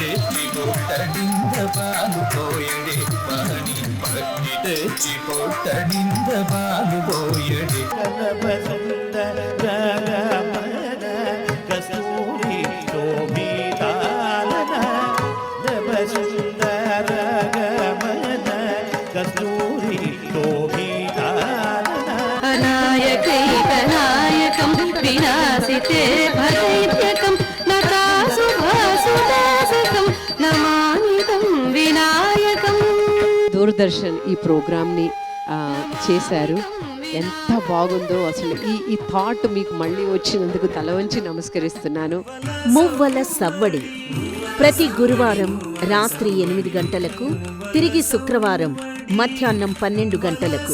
తెచ్చి పొట్టడింద పాలు పోయడే వాణి భక్తి తెచ్చి పొట్టడింద పాలు పోయడే కస్తూరి శోభితాలన సుందర గమన కస్తూరి శోభితాలన నాయకైకనాయకం వినాశితే భైత్యకం నకాసుభాసుదాసకం నమామితం వినాయకం. దూరదర్శన్ ఈ ప్రోగ్రామ్ని చేశారు. ఎంత బాగుందో అసలు. ఈ థాట్ మీకు మళ్ళీ వచ్చినందుకు తల వంచి నమస్కరిస్తున్నాను. మువ్వల సవ్వడి ప్రతి గురువారం రాత్రి 8 గంటలకు, తిరిగి శుక్రవారం మధ్యాహ్నం 12 గంటలకు.